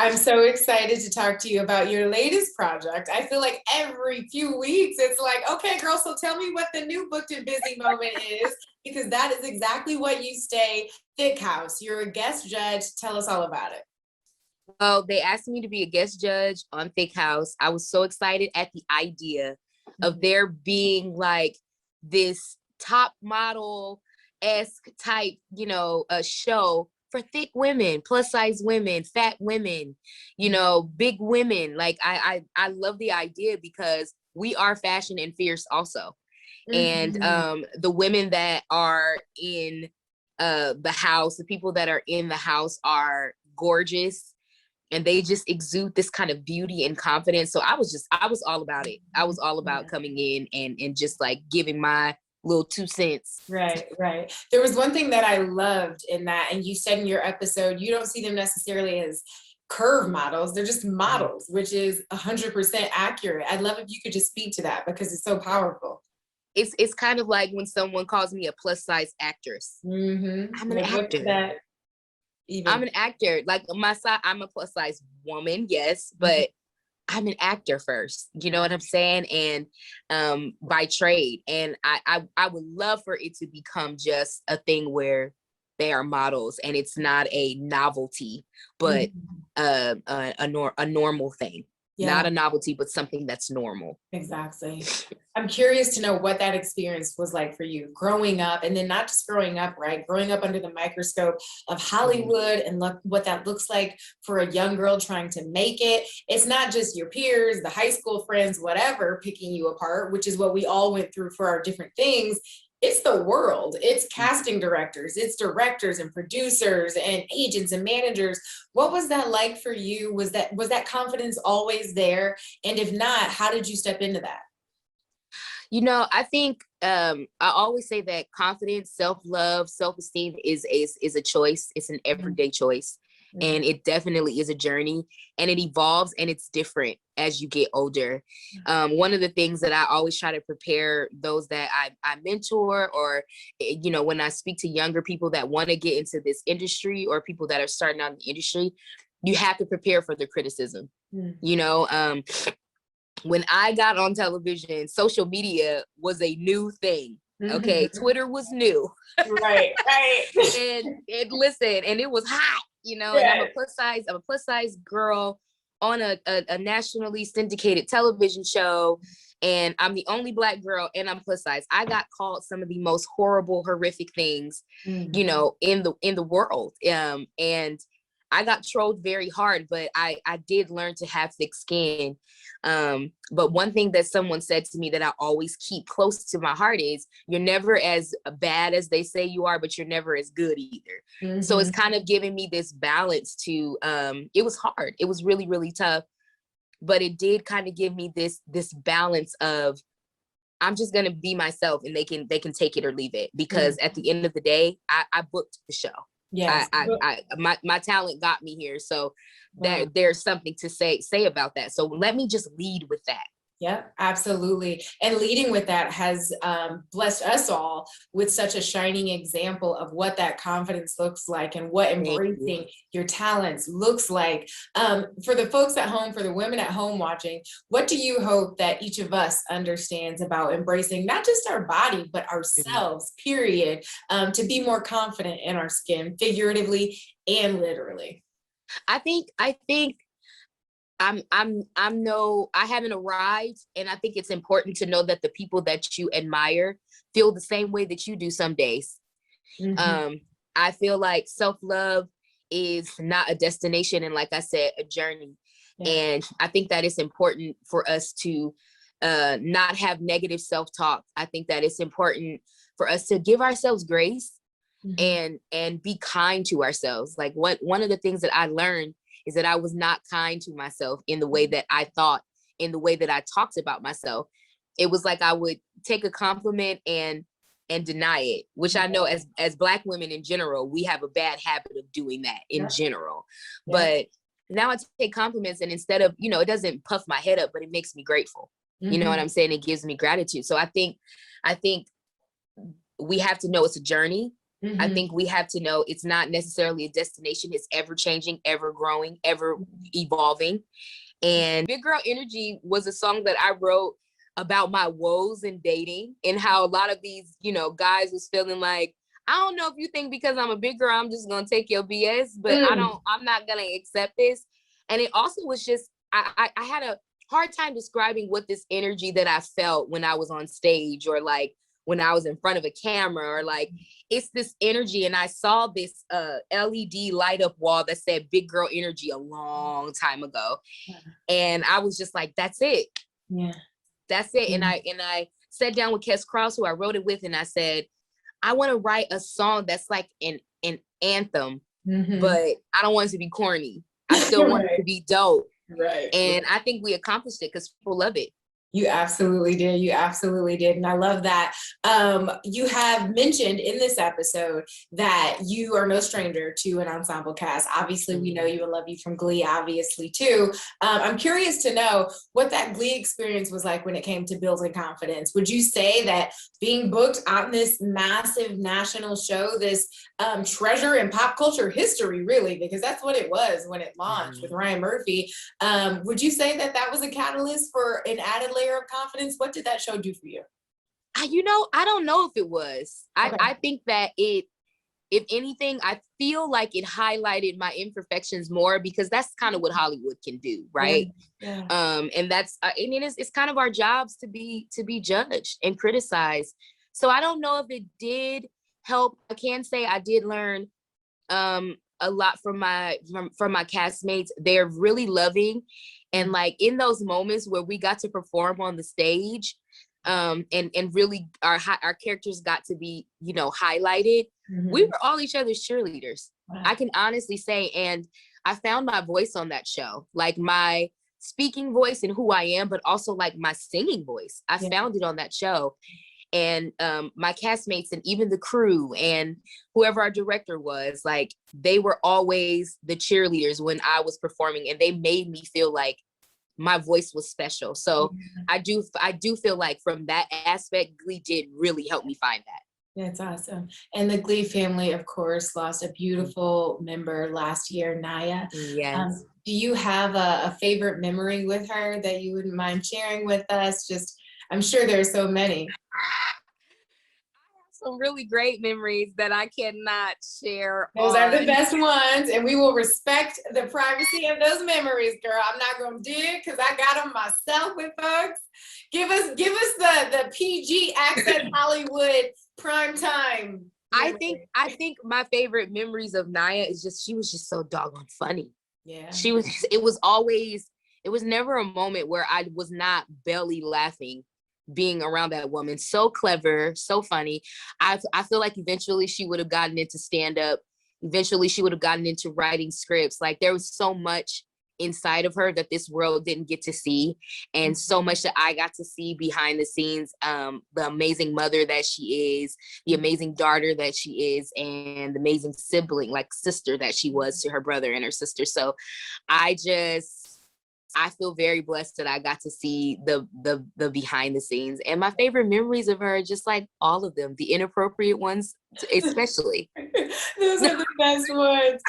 I'm so excited to talk to you about your latest project. I feel like every few weeks it's like, okay, girl, so tell me what the new booked and busy moment is, because that is exactly what you stay Thick House. You're a guest judge. Tell us all about it. Well, they asked me to be a guest judge on Thick House. I was so excited at the idea of there being like this top model-esque type, a show for thick women, plus size women, fat women, big women. Like I love the idea because we are fashion and fierce also. And the women that are in the house, the people that are in the house are gorgeous, and they just exude this kind of beauty and confidence. So I was all about it. I was all about coming in and just like giving my little 2 cents. Right, right. There was one thing that I loved in that, and you said in your episode, you don't see them necessarily as curve models. They're just models, which is 100% accurate. I'd love if you could just speak to that because it's so powerful. It's kind of like when someone calls me a plus size actress. I'm an actor. I'm an actor. Like I'm a plus size woman, yes, but I'm an actor first. You know what I'm saying? And by trade. And I would love for it to become just a thing where they are models and it's not a novelty, but a normal thing. Yeah. Not a novelty, but something that's normal. Exactly. I'm curious to know what that experience was like for you growing up, and then not just growing up, right? Growing up under the microscope of Hollywood and look what that looks like for a young girl trying to make it. It's not just your peers, the high school friends, whatever, picking you apart, which is what we all went through for our different things. It's the world. It's casting directors, it's directors and producers and agents and managers. What was that like for you? Was that confidence always there? And if not, how did you step into that? I think I always say that confidence, self-love, self-esteem is a choice. It's an everyday choice. And it definitely is a journey, and it evolves and it's different as you get older. One of the things that I always try to prepare those that I mentor, or, when I speak to younger people that want to get into this industry or people that are starting out in the industry, you have to prepare for the criticism. When I got on television, social media was a new thing. Okay. Twitter was new. Right. and listen, and it was hot, and I'm a plus size girl on a nationally syndicated television show. And I'm the only Black girl and I'm plus size. I got called some of the most horrible, horrific things, in the world. And I got trolled very hard, but I did learn to have thick skin. But one thing that someone said to me that I always keep close to my heart is you're never as bad as they say you are, but you're never as good either. So it's kind of giving me this balance to, it was hard. It was really, really tough, but it did kind of give me this balance of, I'm just going to be myself and they can take it or leave it, because at the end of the day, I booked the show. Yes. My talent got me here. So there's something to say about that. So let me just lead with that. Yeah, absolutely. And leading with that has blessed us all with such a shining example of what that confidence looks like and what embracing your talents looks like. For the folks at home, for the women at home watching, what do you hope that each of us understands about embracing not just our body, but ourselves, period, to be more confident in our skin, figuratively and literally? I think I haven't arrived, and I think it's important to know that the people that you admire feel the same way that you do some days. I feel like self-love is not a destination, and like I said, a journey. And I think that it's important for us to not have negative self-talk. I think that it's important for us to give ourselves grace and be kind to ourselves. Like one of the things that I learned is that I was not kind to myself in the way that I thought, in the way that I talked about myself. It was like I would take a compliment and deny it, which I know as Black women in general, we have a bad habit of doing that in general. But now I take compliments, and instead of, it doesn't puff my head up, but it makes me grateful. You know what I'm saying? It gives me gratitude. So I think we have to know it's a journey. I Mhm. think we have to know it's not necessarily a destination. It's ever changing, ever growing, ever evolving. And Big Girl Energy was a song that I wrote about my woes in dating and how a lot of these, guys was feeling like, I don't know if you think because I'm a big girl, I'm just gonna take your BS, but Mm. I'm not gonna accept this. And it also was just, I had a hard time describing what this energy that I felt when I was on stage, or like when I was in front of a camera, or like it's this energy. And I saw this LED light up wall that said Big Girl Energy a long time ago. And I was just like, that's it. Yeah. That's it. Mm. And I sat down with Kes Cross, who I wrote it with, and I said, I want to write a song that's like an anthem, Mhm. but I don't want it to be corny. I still want it to Right. be dope. Right. And I think we accomplished it because people love it. You absolutely did. You absolutely did. And I love that. You have mentioned in this episode that you are no stranger to an ensemble cast. Obviously, we know you and love you from Glee, obviously, too. I'm curious to know what that Glee experience was like when it came to building confidence. Would you say that being booked on this massive national show, this treasure in pop culture history, really, because that's what it was when it launched with Ryan Murphy, would you say that that was a catalyst for an added layer of confidence? What did that show do for you? I don't know if it was. Okay. I think that it, if anything, I feel like it highlighted my imperfections more, because that's kind of what Hollywood can do, right? Yeah. And that's, it's kind of our jobs to be judged and criticized. So I don't know if it did help. I can say I did learn a lot from my castmates. They're really loving, and like in those moments where we got to perform on the stage, and really our characters got to be highlighted. We were all each other's cheerleaders. Wow. I can honestly say, and I found my voice on that show, like my speaking voice and who I am, but also like my singing voice. I found it on that show. And my castmates and even the crew and whoever our director was, like they were always the cheerleaders when I was performing, and they made me feel like my voice was special. So I do feel like from that aspect, Glee did really help me find that. That's awesome. And the Glee family, of course, lost a beautiful member last year, Naya. Yes. Do you have a favorite memory with her that you wouldn't mind sharing with us? Just, I'm sure there's so many. Some really great memories that I cannot share Those are the on. best ones, and we will respect the privacy of those memories, girl. I'm not gonna dig because I got them myself with folks. Give us the PG access Hollywood prime time. I think my favorite memories of Naya is just, she was just so doggone funny. Yeah. It was never a moment where I was not belly laughing being around that woman. So clever, so funny. I feel like eventually she would have gotten into stand up. Eventually she would have gotten into writing scripts. Like there was so much inside of her that this world didn't get to see, and so much that I got to see behind the scenes. The amazing mother that she is, the amazing daughter that she is, and the amazing sibling, like sister that she was to her brother and her sister. So I feel very blessed that I got to see the behind the scenes. And my favorite memories of her, just like all of them, the inappropriate ones especially. Those are the best ones.